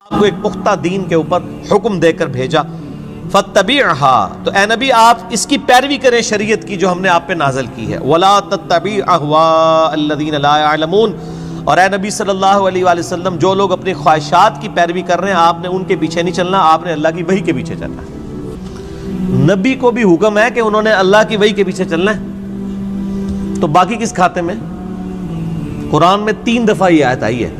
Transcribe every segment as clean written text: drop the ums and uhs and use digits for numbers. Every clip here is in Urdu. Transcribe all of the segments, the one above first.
آپ کو ایک پختہ دین کے اوپر حکم دے کر بھیجا، فاتبعها، تو اے نبی آپ اس کی پیروی کریں شریعت کی جو ہم نے آپ پہ نازل کی ہے، ولا تتبع اهواء الذین لا يعلمون، اور اے نبی صلی اللہ علیہ وآلہ وسلم جو لوگ اپنی خواہشات کی پیروی کر رہے ہیں آپ نے ان کے پیچھے نہیں چلنا، آپ نے اللہ کی وحی کے پیچھے چلنا ہے۔ نبی کو بھی حکم ہے کہ انہوں نے اللہ کی وحی کے پیچھے چلنا ہے، تو باقی کس کھاتے میں؟ قرآن میں 3 دفعہ یہ آیت آئی ہے،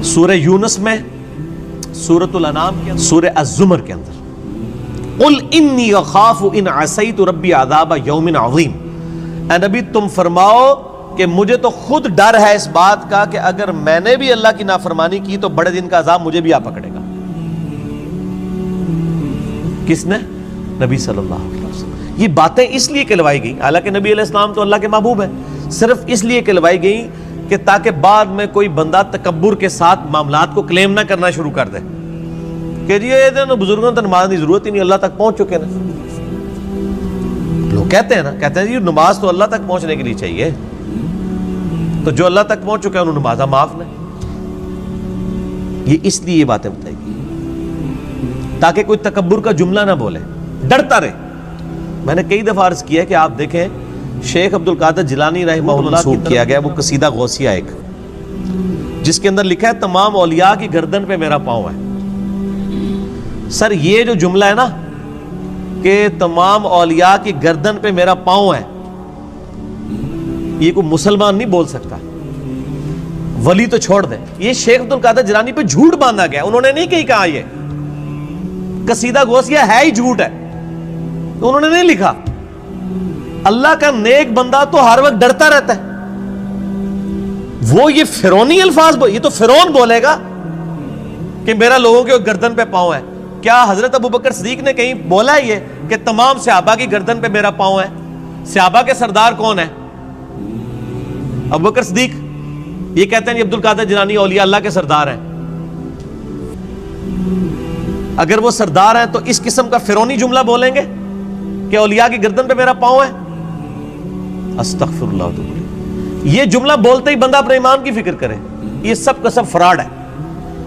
سورہ یونس میں، سورۃ الانعام کے اندر، سورہ الزمر کے اندر، قل انی اخاف ان عصیت ربی عذاب یوم عظیم، اے نبی تم فرماؤ کہ مجھے تو خود ڈر ہے اس بات کا کہ اگر میں نے بھی اللہ کی نافرمانی کی تو بڑے دن کا عذاب مجھے بھی آ پکڑے گا۔ کس نے؟ نبی صلی اللہ علیہ وسلم۔ یہ باتیں اس لیے کہلوائی گئی، حالانکہ نبی علیہ السلام تو اللہ کے محبوب ہیں، صرف اس لیے کہلوائی گئی کہ تاکہ بعد میں کوئی بندہ تکبر کے ساتھ معاملات کو کلیم نہ کرنا شروع کر دے کہ جی یہ بزرگوں تو نماز کی ضرورت ہی نہیں، اللہ تک پہنچ چکے نا۔ لوگ کہتے ہیں جی نماز تو اللہ تک پہنچنے کے لیے چاہیے، تو جو اللہ تک پہنچ چکے ہیں انہوں نمازہ معاف نہیں۔ یہ اس لیے یہ باتیں بتائی گئی تاکہ کوئی تکبر کا جملہ نہ بولے، ڈرتا رہے۔ میں نے کئی دفعہ عرض کیا کہ آپ دیکھیں شیخ عبد القادر جیلانی رحمہ اللہ منسوب کیا گیا وہ قصیدہ غوثیہ ایک، جس کے اندر لکھا ہے تمام اولیاء کی گردن پہ میرا پاؤں ہے۔ سر یہ جو جملہ ہے نا کہ تمام اولیاء کی گردن پہ میرا پاؤں ہے، یہ کوئی مسلمان نہیں بول سکتا، ولی تو چھوڑ دیں، یہ شیخ عبد القادر جیلانی پہ جھوٹ باندھا گیا، انہوں نے نہیں کہیں کہا یہ قصیدہ غوثیہ ہے ہی جھوٹ ہے، انہوں نے نہیں لکھا۔ اللہ کا نیک بندہ تو ہر وقت ڈرتا رہتا ہے، وہ یہ فرعونی الفاظ یہ تو فرعون بولے گا کہ میرا لوگوں کے گردن پہ پاؤں ہے۔ کیا حضرت ابوبکر صدیق نے کہیں بولا ہے یہ کہ تمام صحابہ کی گردن پہ میرا پاؤں ہے؟ صحابہ کے سردار کون ہے؟ ابوبکر صدیق۔ یہ کہتے ہیں عبد القادر جیلانی اولیاء اللہ کے سردار ہیں۔ اگر وہ سردار ہیں تو اس قسم کا فرعونی جملہ بولیں گے کہ اولیاء کی گردن پہ میرا پاؤں ہے؟ استغفر اللہ۔ یہ جملہ بولتے ہی بندہ اپنے ایمان کی فکر کرے، یہ سب کا سب فراڈ ہے،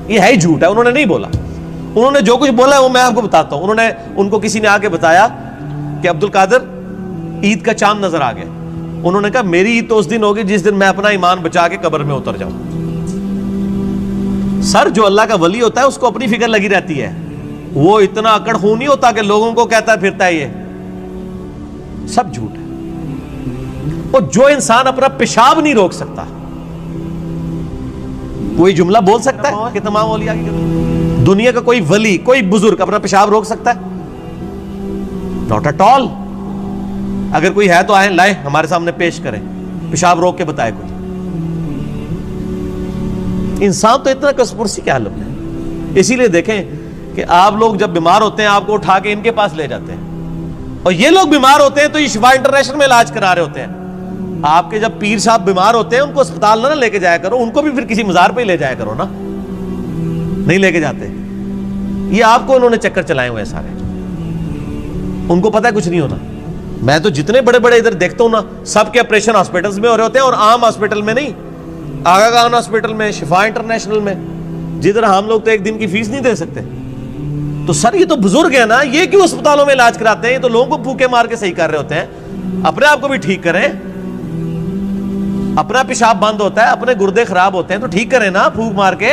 یہ ہے ہی جھوٹ ہے، انہوں نے نہیں بولا۔ انہوں نے جو کچھ بولا ہے وہ میں آپ کو بتاتا ہوں۔ ان کو کسی نے آ کے بتایا کہ عبد القادر عید کا چاند نظر آ گیا، انہوں نے کہا میری عید تو اس دن ہوگی جس دن میں اپنا ایمان بچا کے قبر میں اتر جاؤں۔ سر جو اللہ کا ولی ہوتا ہے اس کو اپنی فکر لگی رہتی ہے، وہ اتنا اکڑ خون نہیں ہوتا کہ لوگوں کو کہتا پھرتا ہے، یہ سب جھوٹ ہے۔ اور جو انسان اپنا پیشاب نہیں روک سکتا کوئی جملہ بول سکتا ہے کہ تمام اولیاء کی دنیا کا کوئی ولی کوئی بزرگ اپنا پیشاب روک سکتا ہے؟ Not at all. اگر کوئی ہے تو آئیں لائے ہمارے سامنے پیش کریں، پیشاب روک کے بتائے کوئی۔ انسان تو اتنا کسپرسی کے عالم ہے، اسی لیے دیکھیں کہ آپ لوگ جب بیمار ہوتے ہیں آپ کو اٹھا کے ان کے پاس لے جاتے ہیں، اور یہ لوگ بیمار ہوتے ہیں تو یہ شفا انٹرنیشنل میں علاج کرا رہے ہوتے ہیں۔ آپ کے جب پیر صاحب بیمار ہوتے ہیں ان کو اسپتال نہ لے کے جایا کرو، ان کو بھی پھر کسی مزار پہ ہی لے جایا کرو نا، نہیں لے کے جاتے۔ یہ آپ کو انہوں نے چکر چلائے ہوئے سارے، ان کو پتہ ہے کچھ نہیں ہونا۔ میں تو جتنے بڑے بڑے ادھر دیکھتا ہوں نا سب کے آپریشن ہاسپٹلز میں ہو رہے ہوتے ہیں، اور عام ہاسپٹل میں نہیں، آغا خان ہاسپٹل میں، شفا انٹرنیشنل میں، جدھر ہم لوگ تو ایک دن کی فیس نہیں دے سکتے۔ تو سر یہ تو بزرگ ہیں نا، یہ کیوں اسپتالوں میں علاج کراتے ہیں؟ یہ تو لوگوں کو پھوکے مار کے صحیح کر رہے ہوتے ہیں۔ اپنے آپ کو بھی ٹھیک کریں، اپنا پیشاب بند ہوتا ہے، اپنے گردے خراب ہوتے ہیں تو ٹھیک کریں نا، پھوک مار کے۔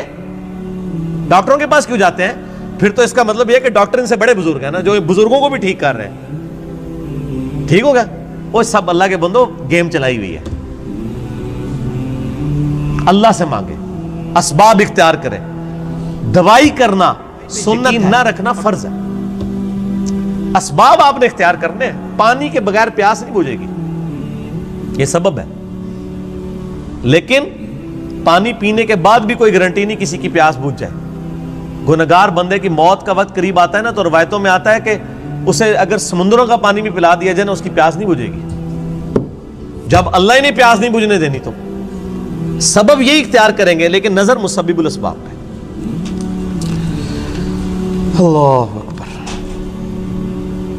ڈاکٹروں کے پاس کیوں جاتے ہیں؟ پھر تو اس کا مطلب یہ کہ ڈاکٹر ان سے بڑے بزرگ ہیں نا، جو بزرگوں کو بھی ٹھیک کر رہے ہیں۔ ٹھیک ہو گیا؟ وہ سب اللہ کے بندو گیم چلائی ہوئی ہے۔ اللہ سے مانگے، اسباب اختیار کریں، دوائی کرنا سنت نہ رکھنا فرض ہے۔ اسباب آپ نے اختیار کرنے ہیں، پانی کے بغیر پیاس نہیں بجھے گی، یہ سبب ہے، لیکن پانی پینے کے بعد بھی کوئی گارنٹی نہیں کسی کی پیاس بجھ جائے۔ گنہگار بندے کی موت کا وقت قریب آتا ہے نا تو روایتوں میں آتا ہے کہ اسے اگر سمندروں کا پانی بھی پلا دیا جائے نا اس کی پیاس نہیں بجھے گی، جب اللہ ہی نے پیاس نہیں بجھنے دینی۔ تو سبب یہی اختیار کریں گے، لیکن نظر مسبب الاسباب پہ۔ اللہ اکبر۔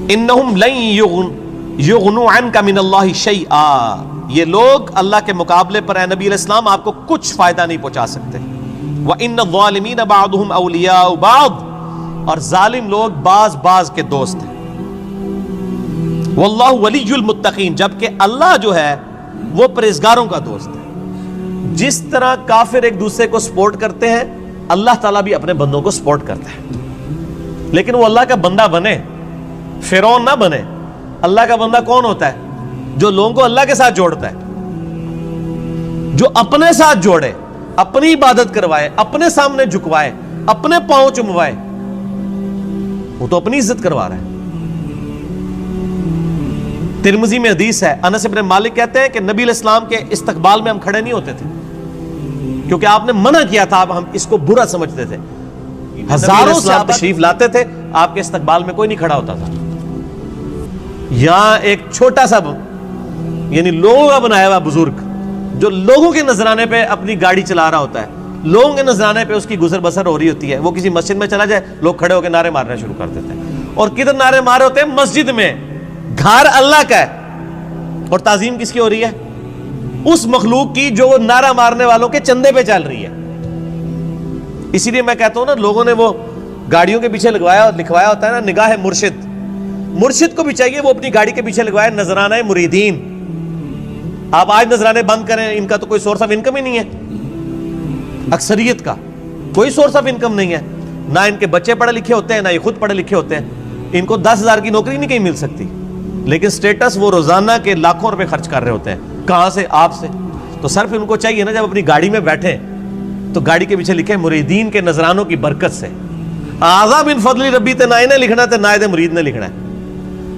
انہم لن یغنوا عنک من اللہ شیئا، یہ لوگ اللہ کے مقابلے پر اے نبی علیہ السلام آپ کو کچھ فائدہ نہیں پہنچا سکتے. وَإِنَّ الظَّالِمِينَ بَعْضُهُمْ أَوْلِيَاءُ بَعْضٍ، اور ظالم لوگ بعض کے دوست ہیں. وَاللَّهُ وَلِيُّ الْمُتَّقِينَ، جبکہ اللہ جو ہے وہ پرہیزگاروں کا دوست ہے. جس طرح کافر ایک دوسرے کو سپورٹ کرتے ہیں، اللہ تعالیٰ بھی اپنے بندوں کو سپورٹ کرتا ہے. لیکن وہ اللہ کا بندہ بنے، فرعون نہ بنے. اللہ کا بندہ کون ہوتا ہے؟ جو لوگوں کو اللہ کے ساتھ جوڑتا ہے، جو اپنے ساتھ جوڑے، اپنی عبادت کروائے، اپنے سامنے جھکوائے، اپنے پاؤں چموائے. وہ تو اپنی عزت کروا رہا ہے. ترمذی میں حدیث ہے، انس بن مالک کہتے ہیں کہ نبی علیہ السلام کے استقبال میں ہم کھڑے نہیں ہوتے تھے، کیونکہ آپ نے منع کیا تھا. اب ہم اس کو برا سمجھتے تھے. ہزاروں سے آپ تشریف لاتے تھے، آپ کے استقبال میں کوئی نہیں کھڑا ہوتا تھا. یہاں ایک چھوٹا سا یعنی لوگوں کا بنایا ہوا بزرگ جو لوگوں کے نذرانے پہ اپنی گاڑی چلا رہا ہوتا ہے، لوگوں کے نذرانے پہ اس کی گزر بسر ہو رہی ہوتی ہے، وہ کسی مسجد میں چلا جائے، لوگ کھڑے ہو کے نعرے مارنا شروع کر دیتے ہیں. اور کدھر نعرے مارے ہوتے ہیں؟ مسجد میں. گھر اللہ کا ہے، اور تعظیم کس کی ہو رہی ہے؟ اس مخلوق کی جو نعرہ مارنے والوں کے چندے پہ چل رہی ہے. اسی لیے میں کہتا ہوں نا، لوگوں نے وہ گاڑیوں کے پیچھے لکھوایا ہوتا ہے نا، نگاہ مرشد. مرشد کو بھی چاہیے وہ اپنی گاڑی کے پیچھے لگوائے نذرانہ مریدین. آپ آج نذرانے بند کریں، ان کا تو کوئی سورس آف انکم ہی نہیں ہے. اکثریت کا کوئی سورس آف انکم نہیں ہے. نہ ان کے بچے پڑھے لکھے ہوتے ہیں، نہ یہ خود پڑھے لکھے ہوتے ہیں. ان کو 10,000 کی نوکری نہیں کہیں مل سکتی، لیکن سٹیٹس وہ روزانہ کے لاکھوں روپے خرچ کر رہے ہوتے ہیں. کہاں سے؟ آپ سے. تو صرف ان کو چاہیے نا، جب اپنی گاڑی میں بیٹھیں تو گاڑی کے پیچھے لکھیں مریدین کے نذرانوں کی برکت سے. آزا من فضل ربی تے نہ انہیں لکھنا تے نہ مرید نے لکھنا ہے.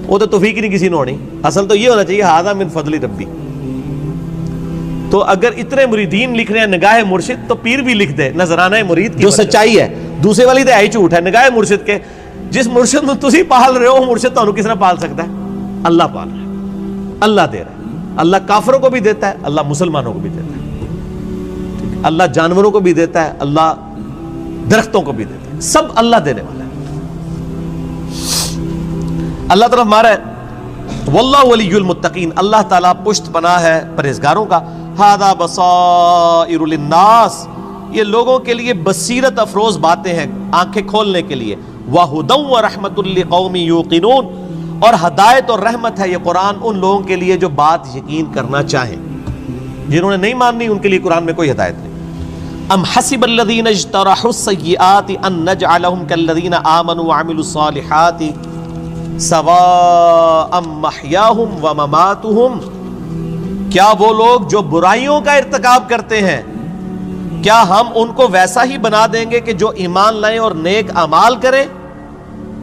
وہ تو توفیق ہی نہیں کسی نے ہونی. اصل تو یہ ہونا چاہیے آزا من فضل ربی. تو اگر اتنے مریدین لکھ رہے ہیں نگاہ مرشد، تو پیر بھی لکھ دے نذرانہ مرید کی، جو سچائی ہے. دوسرے والی تو ہے جھوٹ ہے. نگاہ مرشد کے جس مرشد میں تسی پال رہے ہو، مرشد تو کس نے پال سکتا ہے؟ اللہ پال رہا ہے، اللہ دے رہا ہے. اللہ کافروں کو بھی دیتا ہے، اللہ مسلمانوں کو بھی دیتا ہے. اللہ جانوروں کو بھی دیتا ہے، اللہ درختوں کو بھی دیتا ہے. سب اللہ دینے والا ہے. اللہ طرف مارا ہے واللہ ولی المتقین، اللہ تعالیٰ پشت پناہ ہے پرہیزگاروں کا. ھذا بصائر للناس، یہ لوگوں کے لیے بصیرت افروز باتیں ہیں، آنکھیں کھولنے کے لیے. وہدی ورحمۃ لقوم یوقنون، اور ہدایت اور رحمت ہے یہ قرآن ان لوگوں کے لیے جو بات یقین کرنا چاہیں. جنہوں نے نہیں ماننی ان کے لیے قرآن میں کوئی ہدایت نہیں. ام حسب الذین اجترحوا السیئات ان نجعلہم کالذین آمنوا وعملوا الصالحات سواء محیاہم ومماتہم، کیا وہ لوگ جو برائیوں کا ارتکاب کرتے ہیں، کیا ہم ان کو ویسا ہی بنا دیں گے کہ جو ایمان لائیں اور نیک اعمال کریں،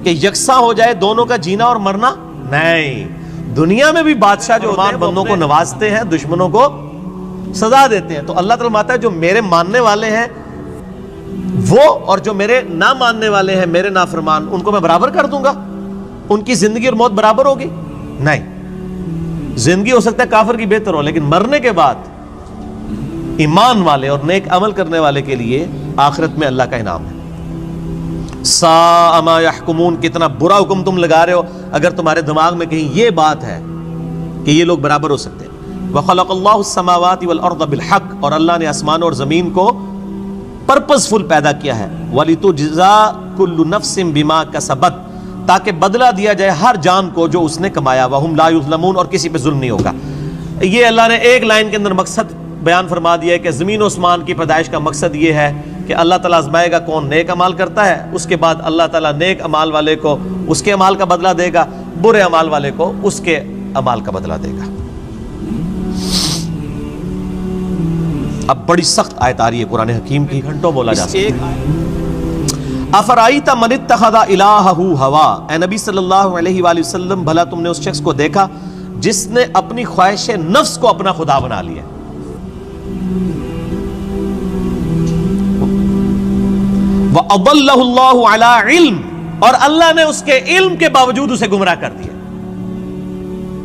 کہ یکساں ہو جائے دونوں کا جینا اور مرنا؟ نہیں. دنیا میں بھی بادشاہ جو ایمان بندوں کو نوازتے ہیں، دشمنوں کو سزا دیتے ہیں. تو اللہ تعالیٰ ماتا ہے جو میرے ماننے والے ہیں وہ، اور جو میرے نہ ماننے والے ہیں میرے نافرمان، ان کو میں برابر کر دوں گا. ان کی زندگی اور موت برابر ہوگی؟ نہیں. زندگی ہو سکتا ہے کافر کی بہتر ہو، لیکن مرنے کے بعد ایمان والے اور نیک عمل کرنے والے کے لیے آخرت میں اللہ کا انعام ہے. ساء ما یحکمون، کتنا برا حکم تم لگا رہے ہو اگر تمہارے دماغ میں کہیں یہ بات ہے کہ یہ لوگ برابر ہو سکتے ہیں. وخلق اللہ السماوات والارض بالحق، اور اللہ نے آسمان اور زمین کو پرپز فل پیدا کیا ہے. وَلِتُجْزَى كُلُّ نَفْسٍ بِمَا كَسَبَتْ، تاکہ بدلہ دیا جائے ہر جان کو جو اس نے کمایا. وَهُمْ لَا يُظْلَمُونَ، اور کسی پہ ظلم نہیں ہوگا. یہ اللہ نے ایک لائن کے اندر مقصد بیان فرما دیا ہے کہ زمین و آسمان کی پیدائش کا مقصد یہ ہے کہ اللہ تعالیٰ آزمائے گا کون نیک عمال کرتا ہے، اس کے بعد اللہ تعالیٰ نیک عمال والے کو اس کے عمال کا بدلہ دے گا، برے عمال والے کو اس کے عمال کا بدلہ دے گا. اب بڑی سخت آیت آ رہی ہے قرآن حکیم کی، گھنٹوں بولا جا سکتا ہے. افرائیت من اتخذ الہہ ہوا، اے نبی صلی اللہ علیہ وآلہ وسلم بھلا تم نے اس شخص کو دیکھا جس نے اپنی خواہش نفس کو اپنا خدا بنا لیا. وَأَضَلَّهُ اللَّهُ عَلَىٰ عِلْمٍ، اور اللہ نے اس کے علم کے باوجود اسے گمراہ کر دیا.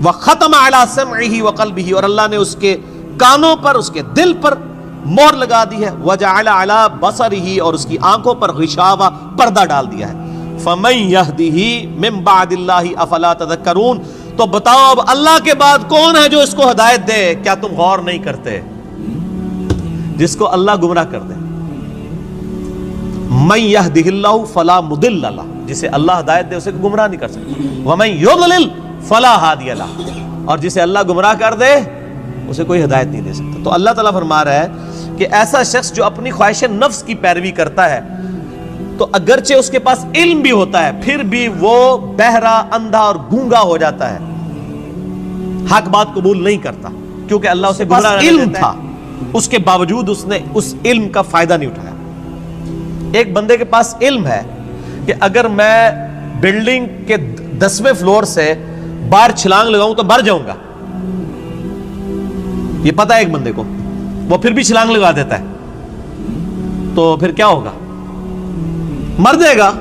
وَخَتَمَ عَلَىٰ سَمْعِهِ وَقَلْبِهِ، اور اللہ نے اس کے کانوں پر، اس کے دل پر مہر لگا دی ہے. وَجَعَلَ عَلَىٰ بَصَرِهِ، اور اس کی آنکھوں پر غشاوہ پردہ ڈال دیا ہے. فَمَن يَهْدِهِ مِن بَعْدِ اللَّهِ أَفَلَا تَذَكَّرُونَ، تو بتاؤ اب اللہ کے بعد کون ہے جو اس کو ہدایت دے؟ کیا تم غور نہیں کرتے؟ جس کو اللہ گمراہ کر دے، من یہدہ اللہ فلا مضل لہ، جسے اللہ ہدایت دے اسے گمراہ نہیں کر سکتا، ومن یضلل فلا ہادی لہ، اور جسے اللہ گمراہ کر دے اسے کوئی ہدایت نہیں دے سکتا۔ تو اللہ تعالیٰ فرما رہا ہے کہ ایسا شخص جو اپنی خواہش نفس کی پیروی کرتا ہے، تو اگرچہ اس کے پاس علم بھی ہوتا ہے پھر بھی وہ بہرا، اندھا اور گونگا ہو جاتا ہے، حق بات قبول نہیں کرتا، کیونکہ اللہ اسے گمراہ علم تھا، اس کے باوجود اس نے اس علم کا فائدہ نہیں اٹھایا۔ ایک بندے کے پاس علم ہے کہ اگر میں بلڈنگ کے 10ویں فلور سے باہر چھلانگ لگاؤں تو مر جاؤں گا، یہ پتہ ہے ایک بندے کو، وہ پھر بھی چھلانگ لگا دیتا ہے، تو پھر کیا ہوگا؟ مر جائے گا۔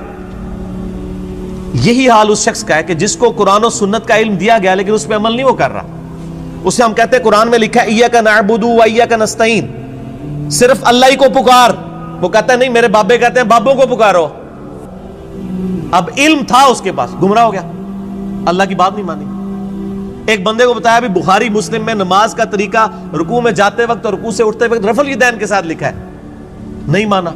یہی حال اس شخص کا ہے کہ جس کو قرآن و سنت کا علم دیا گیا لیکن اس پہ عمل نہیں وہ کر رہا۔ اسے ہم کہتے ہیں قرآن میں لکھا ہے ایاک نعبد و ایاک نستعین، صرف اللہ ہی کو پکار، وہ کہتا ہے نہیں میرے بابے کہتے ہیں بابوں کو پکارو۔ اب علم تھا اس کے پاس، گمراہ ہو گیا، اللہ کی بات نہیں مانی۔ ایک بندے کو بتایا بھی بخاری مسلم میں نماز کا طریقہ رکوع میں جاتے وقت اور رکوع سے اٹھتے وقت رفع الیدین کے ساتھ لکھا ہے، نہیں مانا۔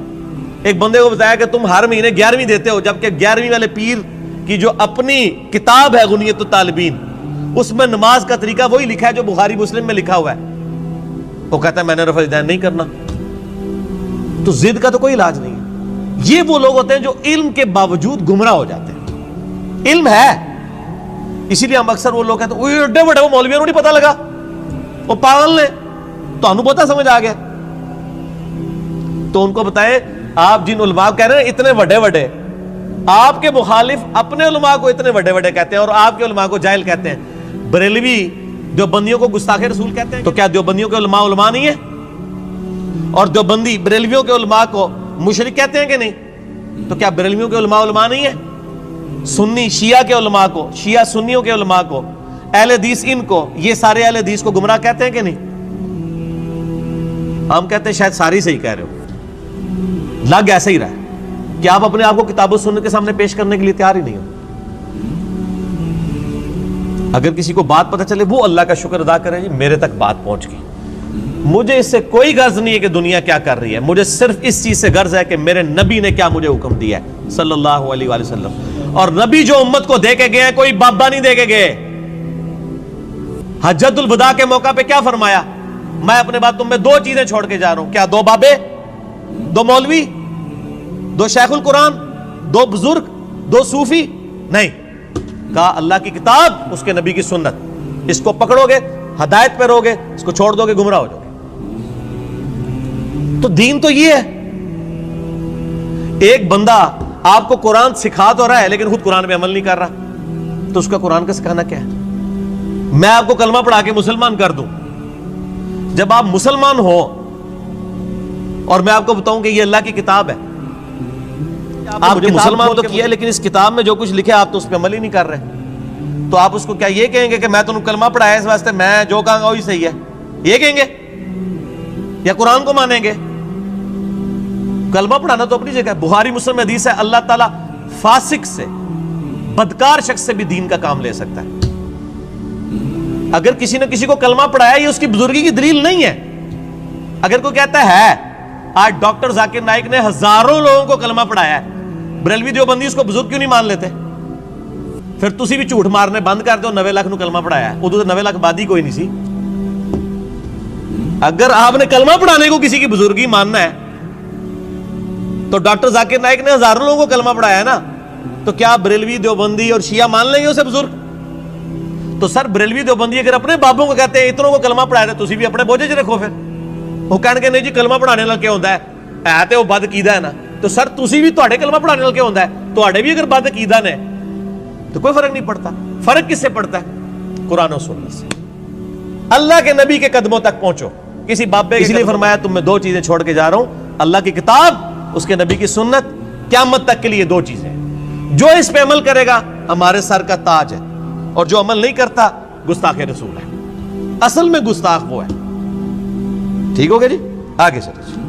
ایک بندے کو بتایا کہ تم ہر مہینے 11ویں دیتے ہو، جبکہ 11ویں والے پیر کی جو اپنی کتاب ہے غنیت الطالبین، اس میں نماز کا طریقہ وہی لکھا ہے جو بخاری مسلم میں لکھا ہوا ہے، وہ کہتا ہے میں نے رفع الیدین نہیں کرنا۔ تو ضد کا تو کوئی علاج نہیں ہے۔ یہ وہ لوگ ہوتے ہیں جو علم کے باوجود گمراہ ہو جاتے ہیں۔ علم ہے، اسی لیے ہم اکثر وہ لوگ کہتے ہیں ایڈے بڑے وہ مولویوں کو نہیں پتہ لگا، وہ پاگل نے، تو انہوں پتہ سمجھ آ گیا۔ تو ان کو بتائیں آپ جن علماء کہہ رہے ہیں اتنے بڑے بڑے، آپ کے مخالف اپنے علماء کو اتنے بڑے بڑے کہتے ہیں اور آپ کے علماء کو جاہل کہتے ہیں۔ بریلوی دیوبندیوں کو گستاخ رسول کہتے ہیں، تو کیا دیوبندیوں کے علماء علماء نہیں ہیں؟ اور دیوبندی بریلویوں کے علماء کو مشرک کہتے ہیں کہ نہیں؟ تو کیا بریلویوں کے علماء علماء نہیں ہیں؟ سنی شیعہ کے علماء کو، شیعہ سنیوں کے علماء کو، اہل حدیث ان کو، یہ سارے اہل حدیث کو گمراہ کہتے ہیں کہ نہیں؟ ہم کہتے ہیں شاید ساری صحیح کہہ رہے ہو، لگ ایسا ہی رہا ہے کہ آپ اپنے آپ کو کتاب و سنت کے سامنے پیش کرنے کے لیے تیار ہی نہیں ہو۔ اگر کسی کو بات پتہ چلے وہ اللہ کا شکر ادا کرے، جی میرے تک بات پہنچ گئی، مجھے اس سے کوئی غرض نہیں ہے کہ دنیا کیا کر رہی ہے، مجھے صرف اس چیز سے غرض ہے کہ میرے نبی نے کیا مجھے حکم دیا ہے صلی اللہ علیہ وآلہ وسلم۔ اور نبی جو امت کو دے کے گئے ہیں کوئی بابا نہیں دے کے گئے۔ حجۃ الوداع کے موقع پہ کیا فرمایا؟ میں اپنے بعد تم میں 2 چیزیں چھوڑ کے جا رہا ہوں، کیا 2 بابے، 2 مولوی، 2 شیخ القرآن، 2 بزرگ، 2 صوفی؟ نہیں، کہا اللہ کی کتاب، اس کے نبی کی سنت، اس کو پکڑو گے ہدایت پہ رہو گے، اس کو چھوڑ دو گے گمراہ ہو جاؤ گے۔ تو دین تو یہ ہے۔ ایک بندہ آپ کو قرآن سکھا تو رہا ہے لیکن خود قرآن پہ عمل نہیں کر رہا، تو اس کا قرآن کا سکھانا کیا ہے؟ میں آپ کو کلمہ پڑھا کے مسلمان کر دوں، جب آپ مسلمان ہو اور میں آپ کو بتاؤں کہ یہ اللہ کی کتاب ہے، آپ مجھے مسلمان تو کیا لیکن اس کتاب میں جو کچھ لکھا آپ تو اس پہ عمل ہی نہیں کر رہے، تو آپ اس کو کیا یہ کہیں گے کہ میں تمہیں کلمہ پڑھایا اس واسطے میں جو کہوں گا وہی صحیح ہے، یہ کہیں گے؟ یا قرآن کو مانیں گے؟ کلمہ پڑھانا تو اپنی جگہ ہے، بخاری مسلم میں حدیث ہے اللہ تعالیٰ فاسق سے، بدکار شخص سے بھی دین کا کام لے سکتا ہے۔ اگر کسی نے کسی کو کلمہ پڑھایا یہ اس کی بزرگی کی دلیل نہیں ہے۔ اگر کوئی کہتا ہے آج ڈاکٹر ذاکر نائک نے ہزاروں لوگوں کو کلمہ پڑھایا ہے، بریلوی دیوبندی اس کو بزرگ کیوں نہیں مان لیتے؟ پھر تسی بھی جھوٹ مارنے بند کر دو، 90 لاکھ نو کلمہ پڑھایا ہے، ادھر 90 لاکھ بادی کوئی نہیں سی۔ اگر آپ نے کلمہ پڑھانے کو کسی کی بزرگی ماننا ہے تو ڈاکٹر ذاکر نائک نے ہزاروں لوگوں کو کلمہ پڑھایا ہے نا، تو کیا بریلوی دیوبندی اور شیعہ مان لیں گے اسے بزرگ؟ تو سر بریلوی دیوبندی اگر اپنے بابوں کو کہتے ہیں اتنوں کو کلمہ پڑھایا ہے، تسی بھی اپنے بوجھے چ رکھو۔ پھر وہ کہنے کے نہیں جی کلمہ پڑھانے نال کیا ہوتا ہے تے وہ بد عقیدہ ہے نا، تو سر تسی بھی تواڈے کلمہ پڑھانے نال کیا ہوتا ہے؟ تواڈے بھی اگر بد عقیدہ نے تو کوئی فرق نہیں پڑتا۔ فرق کس سے پڑتا ہے؟ قرآن و سنت سے۔ اللہ کے نبی کے قدموں تک پہنچو، کسی بابے کے، اس لیے فرمایا تم میں 2 چیزیں چھوڑ کے جا رہا ہوں، اللہ کی کتاب، اس کے نبی کی سنت، قیامت تک کے لیے 2 چیزیں، جو اس پہ عمل کرے گا ہمارے سر کا تاج ہے، اور جو عمل نہیں کرتا گستاخ رسول ہے۔ اصل میں گستاخ وہ ہے۔ ٹھیک ہو گیا جی؟ آگے چلو۔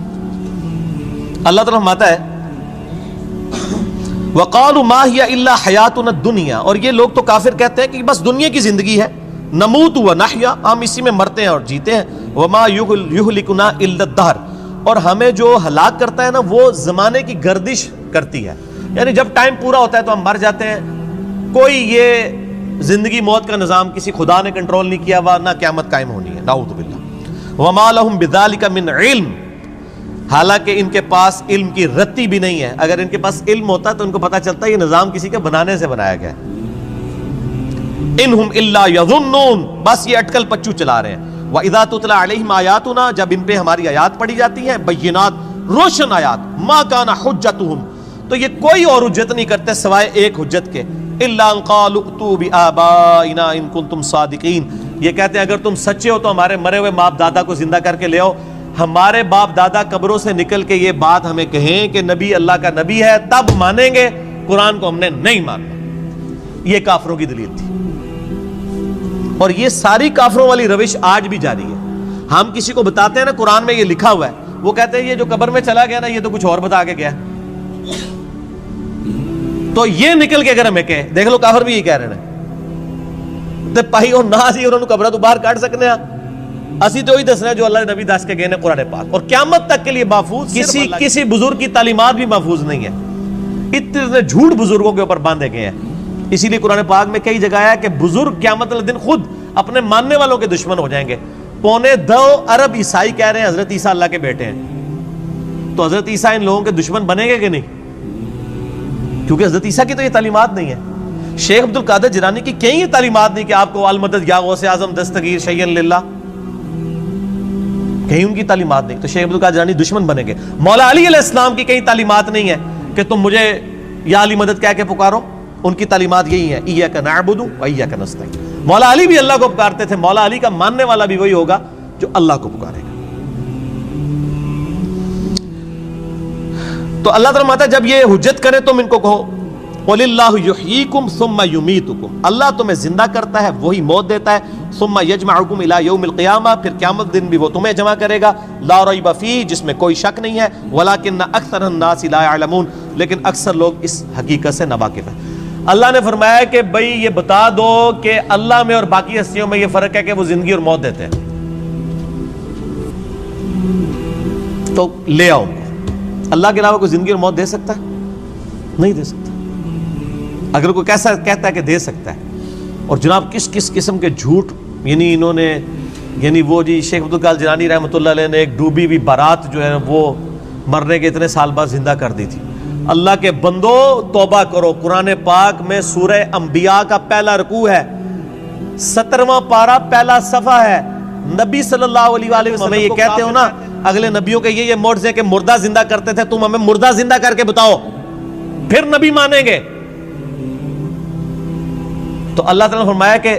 اللہ تعالیٰ فرماتا ہے وقالوا ما هي الا حیاتنا الدنیا، اور یہ لوگ تو کافر کہتے ہیں کہ بس دنیا کی زندگی ہے، نموت و نحیا، ہم اسی میں مرتے ہیں اور جیتے ہیں، وما یہلکنا الا الدہر، اور ہمیں جو ہلاک کرتا ہے نا وہ زمانے کی گردش کرتی ہے، یعنی جب ٹائم پورا ہوتا ہے تو ہم مر جاتے ہیں، کوئی یہ زندگی موت کا نظام کسی خدا نے کنٹرول نہیں کیا ہوا، نہ قیامت قائم ہونی ہے، نعوذ باللہ، وما لهم بذلک من علم، حالانکہ ان کے پاس علم کی رتی بھی نہیں ہے، اگر ان کے پاس علم ہوتا تو ان کو پتا چلتا یہ نظام کسی کے بنانے سے بنایا گیا ہے، انہم الا یظنون، بس یہ اٹکل پچو چلا رہے ہیں، وَإِذَا تُتْلَى عَلَيْهِمْ آیاتنا، جب ان پہ ہماری آیات پڑھی جاتی ہیں، بینات، روشن آیات، ما کان حجتہم، تو یہ کوئی اور حجت نہیں کرتے سوائے ایک حجت کے، الا ان قالوا ائتوا بآبائنا ان کنتم صادقین، یہ کہتے ہیں اگر تم سچے ہو تو ہمارے مرے ہوئے باپ دادا کو زندہ کر کے لے آؤ، ہمارے باپ دادا قبروں سے نکل کے یہ بات ہمیں کہیں کہ نبی اللہ کا نبی ہے تب مانیں گے، قرآن کو ہم نے نہیں ماننا۔ یہ کافروں کی دلیل تھی، اور یہ ساری کافروں والی روش آج بھی جاری ہے۔ ہم کسی کو بتاتے ہیں نا قرآن میں یہ لکھا ہوا ہے، وہ کہتے ہیں یہ جو قبر میں چلا گیا نا یہ تو کچھ اور بتا کے گیا، تو یہ نکل کے اگر ہمیں کہے، دیکھ لو کافر بھی یہ کہہ رہے ہیں، تے پائی اور نہ سی انہوں نے قبرہ تو باہر کاٹ سکنے ہیں، اسی تو ہی دسنا جو اللہ نے نبی دس کے گئے نے قرآن پاک، اور قیامت تک کے لیے محفوظ، کسی بزرگ کی تعلیمات بھی محفوظ نہیں ہے، اتنے جھوٹ بزرگوں کے اوپر باندھے گئے ہیں۔ اسی لیے قرآن پاک میں کئی جگہ ہے کہ بزرگ قیامت والے دن خود اپنے ماننے والوں کے دشمن ہو جائیں گے۔ 2.25 ارب عیسائی کہہ رہے ہیں حضرت عیسیٰ اللہ کے بیٹے ہیں، تو حضرت عیسیٰ ان لوگوں کے دشمن بنیں گے کہ نہیں؟ کیونکہ حضرت عیسیٰ کی تو یہ تعلیمات نہیں ہے۔ شیخ عبد القادر جیلانی کی کہیں یہ تعلیمات نہیں کہ آپ کو المدد یا غوث اعظم دستگیر شیئا للہ، کہیں ان کی تعلیمات نہیں، تو شیخ عبد القادر جیلانی دشمن بنیں گے۔ مولا علی علیہ السلام کی کہیں تعلیمات نہیں ہے کہ تم مجھے یا علی مدد کہہ کے پکارو، ان کی تعلیمات یہی ہیں، ایاک نعبد و ایاک نستعین۔ مولا علی بھی اللہ کو پکارتے تھے، مولا علی کا ماننے والا بھی وہی ہوگا جو اللہ کو پکارے گا۔ تو اللہ تعالیٰ ماتا جب یہ حجت کرے تم ان کو کہو قُلِ اللَّهُ يُحْيِيكُمْ ثُمَّ يُمِيتُكُمْ، اللہ تمہیں زندہ کرتا ہے وہی موت دیتا ہے، ثُمَّ يَجْمَعُكُمْ إِلَى يَوْمِ الْقِيَامَةِ، پھر قیامت دن بھی وہ تمہیں جمع کرے گا، لا ریب فیہ، جس میں کوئی شک نہیں ہے، وَلَكِنَّ أَكْثَرَ النَّاسِ لَا يَعْلَمُونَ، لیکن اکثر لوگ اس حقیقت سے ناواقف ہیں۔ اللہ نے فرمایا کہ بھئی یہ بتا دو کہ اللہ میں اور باقی ہستیوں میں یہ فرق ہے کہ وہ زندگی اور موت دیتے ہیں، تو لے آؤ ان کو۔ اللہ کے علاوہ کوئی زندگی اور موت دے سکتا ہے؟ نہیں دے سکتا۔ اگر کوئی کیسا کہتا ہے کہ دے سکتا ہے، اور جناب کس کس قسم کے جھوٹ، یعنی انہوں نے، یعنی وہ جی شیخ عبد القادر جیلانی رحمۃ اللہ علیہ نے ایک ڈوبی ہوئی بارات جو ہے وہ مرنے کے اتنے سال بعد زندہ کر دی تھی۔ اللہ کے بندو توبہ کرو، قرآن پاک میں سورہ انبیاء کا پہلا رکوع ہے، 17واں پارہ پہلا صفحہ ہے، نبی صلی اللہ علیہ وآلہ وسلم ہمیں یہ کہتے ہو نا اگلے نبیوں کے یہ معجزے کہ مردہ زندہ کرتے تھے، تم ہمیں مردہ زندہ کر کے بتاؤ پھر نبی مانیں گے۔ تو اللہ تعالیٰ نے فرمایا کہ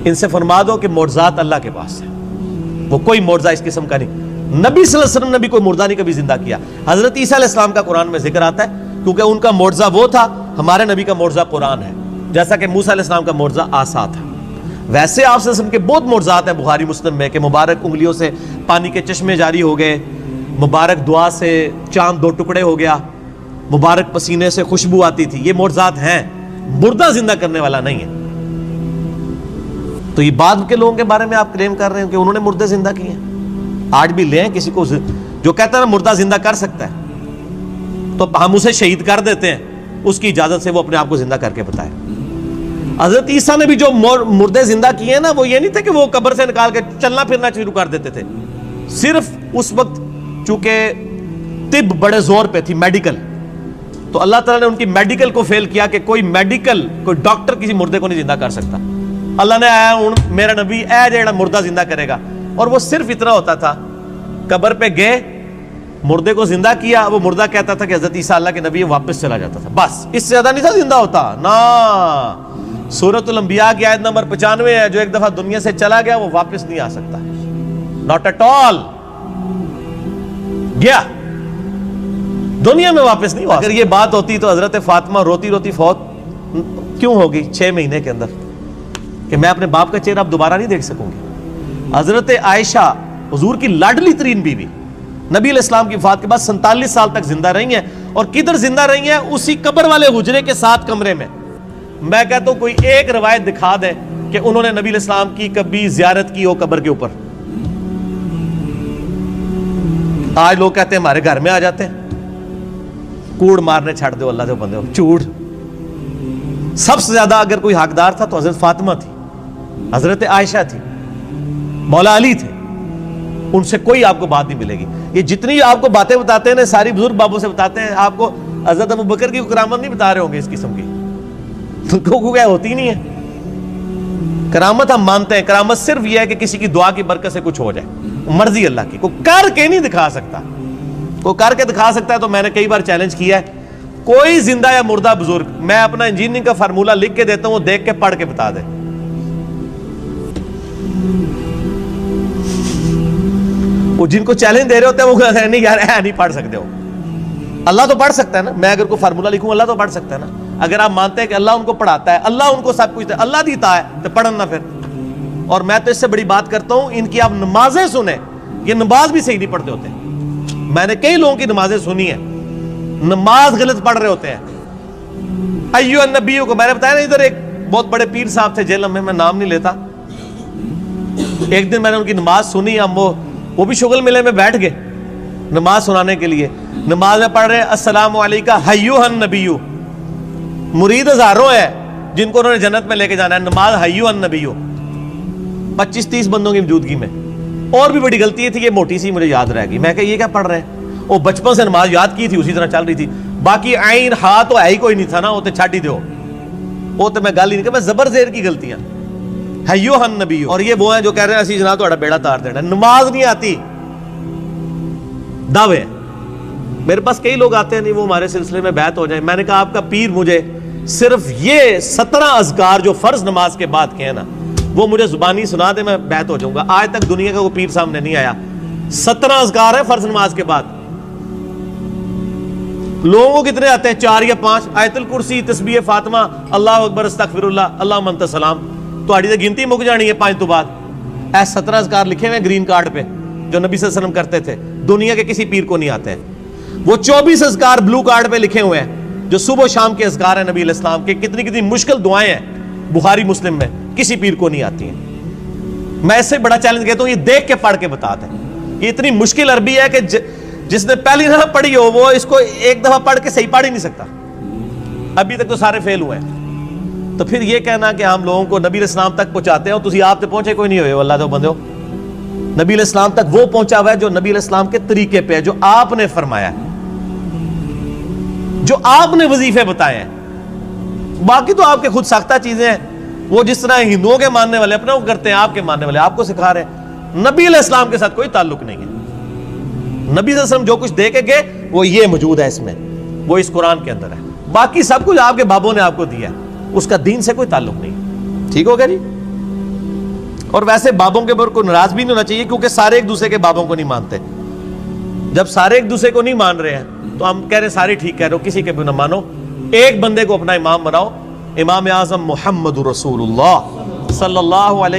ان سے فرما دو کہ معجزات اللہ کے پاس ہے، وہ کوئی معجزہ اس قسم کا نہیں، نبی صلی اللہ علیہ وسلم نے بھی کوئی مردہ نہیں کبھی زندہ کیا۔ حضرت عیسیٰ علیہ السلام کا قرآن میں ذکر آتا ہے کیونکہ ان کا معجزہ وہ تھا، ہمارے نبی کا معجزہ قرآن ہے، جیسا کہ موسیٰ علیہ السلام کا معجزہ عصا تھا۔ ویسے آپ صلی اللہ علیہ وسلم کے بہت معجزات ہیں بخاری مسلم میں کہ مبارک انگلیوں سے پانی کے چشمے جاری ہو گئے، مبارک دعا سے چاند 2 ٹکڑے ہو گیا، مبارک پسینے سے خوشبو آتی تھی، یہ معجزات ہیں، مردہ زندہ کرنے والا نہیں ہے۔ تو یہ بعد کے لوگوں کے بارے میں آپ کلیم کر رہے ہیں کہ انہوں نے مردے زندہ کیے ہیں؟ آج بھی لیں کسی کو جو کہتا ہے نا مردہ زندہ کر سکتا ہے تو ہم اسے شہید کر دیتے ہیں، اس کی اجازت سے وہ اپنے آپ کو زندہ کر کے بتائے۔ حضرت عیسیٰ نے بھی جو مردے زندہ کیے ہیں نا، وہ یہ نہیں تھے کہ وہ قبر سے نکال کے چلنا پھرنا شروع کر دیتے تھے، صرف اس وقت چونکہ طب بڑے زور پہ تھی، میڈیکل، تو اللہ تعالیٰ نے ان کی میڈیکل کو فیل کیا کہ کوئی ڈاکٹر کسی مردے کو نہیں زندہ کر سکتا۔ اللہ نے آیا ہوں میرا نبی اے جیڑا مردہ زندہ کرے گا، اور وہ صرف اتنا ہوتا تھا، قبر پہ گئے مردے کو زندہ کیا، وہ مردہ کہتا تھا کہ حضرت عیسیٰ اللہ کے نبی، واپس چلا جاتا تھا، بس اس سے زیادہ نہیں تھا زندہ ہوتا نا۔ سورۃ الانبیاء کی آیت نمبر 95 ہے، جو ایک دفعہ دنیا سے چلا گیا وہ واپس نہیں آ سکتا، ناٹ ایٹ آل، گیا دنیا میں واپس نہیں ہوا۔ اگر یہ بات ہوتی تو حضرت فاطمہ روتی روتی فوت کیوں ہوگی 6 مہینے کے اندر کہ میں اپنے باپ کا چہرہ اب دوبارہ نہیں دیکھ سکوں گی۔ حضرت عائشہ حضور کی لاڈلی ترین بیوی، نبی علیہ السلام کی وفات کے بعد 47 سال تک زندہ رہی ہیں، اور کدھر زندہ رہی ہیں؟ اسی قبر والے حجرے کے ساتھ کمرے میں. میں کہتا ہوں کوئی ایک روایت دکھا دے کہ انہوں نے نبی علیہ السلام کی کبھی زیارت کی ہو قبر کے اوپر. آج لوگ کہتے ہیں ہمارے گھر میں آ جاتے ہیں. کوڑ مارنے چھڑ دو اللہ دے بندے ہو. جھوٹ. سب سے زیادہ اگر کوئی حقدار تھا تو حضرت فاطمہ تھی, حضرت عائشہ تھی, مولا علی تھے. ان سے کوئی آپ کو بات نہیں ملے گی. یہ جتنی آپ کو باتیں بتاتے ہیں نا ساری بزرگ بابوں سے بتاتے ہیں. آپ کو حضرت ابوبکر کی کرامت نہیں بتا رہے ہوں گے اس قسم کی, تو کیا ہوتی نہیں ہے کرامت. ہم مانتے ہیں کرامت صرف یہ ہے کہ کسی کی دعا کی برکت سے کچھ ہو جائے, مرضی اللہ کی. کوئی کر کے نہیں دکھا سکتا. کوئی کر کے دکھا سکتا ہے تو میں نے کئی بار چیلنج کیا ہے, کوئی زندہ یا مردہ بزرگ, میں اپنا انجینئرنگ کا فارمولہ لکھ کے دیتا ہوں, وہ دیکھ کے پڑھ کے بتا دے. وہ جن کو چیلنج دے رہے ہوتے ہیں وہ کہتے ہیں نہیں یار نہیں پڑھ سکتے ہو. اللہ تو پڑھ سکتا ہے نا. میں اگر کوئی فارمولہ لکھوں اللہ تو پڑھ سکتا ہے نا. اگر آپ مانتے ہیں کہ اللہ ان کو پڑھاتا ہے, اللہ ان کو سب کچھ اللہ دیتا ہے, تو پڑھن نہ پھر. اور میں تو اس سے بڑی بات کرتا ہوں, ان کی آپ نمازیں سنیں, یہ نماز بھی صحیح نہیں پڑھتے ہوتے. میں نے کئی لوگوں کی نمازیں سنی ہیں, نماز غلط پڑھ رہے ہوتے ہیں. ایو النبیو کو میں نے بتایا نا, ادھر ایک بہت بڑے پیر صاحب تھے جیل میں نام نہیں لیتا. ایک دن میں نے ان کی نماز سنی, ہم وہ بھی شغل ملے میں بیٹھ گئے نماز سنانے کے لیے. نماز میں پڑھ رہے السلام علیکہ ایھا النبیو. مرید ہزاروں ہے جن کو انہوں نے جنت میں لے کے جانا ہے, نماز ایھا النبیو 25-30 بندوں کی موجودگی میں. اور بھی بڑی غلطی تھی, یہ موٹی سی مجھے یاد رہ گئی. میں کہ یہ کیا پڑھ رہے ہیں؟ وہ بچپن سے نماز یاد کی تھی, اسی طرح چل رہی تھی. باقی عین ہا تو ہے ہی کوئی نہیں تھا نا, وہ تو چھڈ ہی دو, وہ تو میں گل ہی نہیں کہ میں زبر زیر کی غلطیاں. ایھا النبی. اور یہ وہ ہیں جو کہہ رہے ہیں اسی جناب تہاڈا بیڑا تار دینا. نماز نہیں آتی, دعوے. میرے پاس کئی لوگ آتے ہیں نہیں وہ ہمارے سلسلے میں بیعت ہو جائیں. میں نے کہا آپ کا پیر مجھے صرف یہ 17 اذکار جو فرض نماز کے بعد کے ہیں نا وہ مجھے زبانی سنا دے, میں بیعت ہو جاؤں گا. آج تک دنیا کا کوئی پیر سامنے نہیں آیا. 17 اذکار ہے فرض نماز کے بعد. لوگوں کو کتنے آتے ہیں؟ 4 یا 5. آیت الکرسی, تسبیح فاطمہ, اللہ اکبر, استغفر اللہ, اللہم انت السلام. تہاڈی تے گنتی مک جانی ہے 5 تو بعد. اے 17 اذکار لکھے ہوئے گرین کارڈ پہ جو نبی صلی اللہ علیہ وسلم کرتے تھے, دنیا کے کسی پیر کو نہیں آتے ہیں. وہ 24 اذکار بلو کارڈ پہ لکھے ہوئے ہیں جو صبح و شام کے اذکار ہیں نبی علیہ السلام کے. کتنی کتنی مشکل دعائیں ہیں بخاری مسلم میں, کسی پیر کو نہیں آتی ہیں. میں اس سے بڑا چیلنج کہتا ہوں, یہ دیکھ کے پڑھ کے بتا دیں. یہ اتنی مشکل عربی ہے کہ جس نے پہلی دفعہ پڑھی ہو وہ اس کو ایک دفعہ پڑھ کے صحیح پڑھ ہی نہیں سکتا. ابھی تک تو سارے فیل ہوئے ہیں. تو پھر یہ کہنا کہ ہم لوگوں کو نبی علیہ السلام تک پہنچاتے ہیں, تسی آپ تے پہنچے کوئی نہیں ہوئے ہو. اللہ دے بندے ہو, نبی علیہ السلام تک وہ پہنچا ہوا ہے جو نبی علیہ السلام کے طریقے پہ ہے, جو آپ نے فرمایا ہے, جو آپ نے وظیفے بتائے ہیں. باقی تو آپ کے خود ساختہ چیزیں ہیں. وہ جس طرح ہندوؤں کے ماننے والے اپنا وہ کرتے ہیں, آپ کے ماننے والے آپ کو سکھا رہے ہیں. نبی علیہ السلام کے ساتھ کوئی تعلق نہیں ہے. نبی صلی اللہ علیہ وسلم جو کچھ دے کے گئے وہ یہ موجود ہے اس میں, وہ اس قرآن کے اندر ہے. باقی سب کچھ آپ کے بابوں نے آپ کو دیا ہے, اس کا دین سے کوئی تعلق نہیں. ٹھیک ہو گیا جی. اور ویسے بابوں کے اوپر کوئی ناراض بھی نہیں ہونا چاہیے, کیونکہ سارے ایک دوسرے کے بابوں کو نہیں مانتے. جب سارے ایک دوسرے کو نہیں مان رہے ہیں تو ہم کہہ رہے ہیں سارے ٹھیک کہہ رہے ہو, کسی کے بھی نہ مانو, ایک بندے کو اپنا امام بناؤ. امام اعظم محمد رسول اللہ صلی اللہ علیہ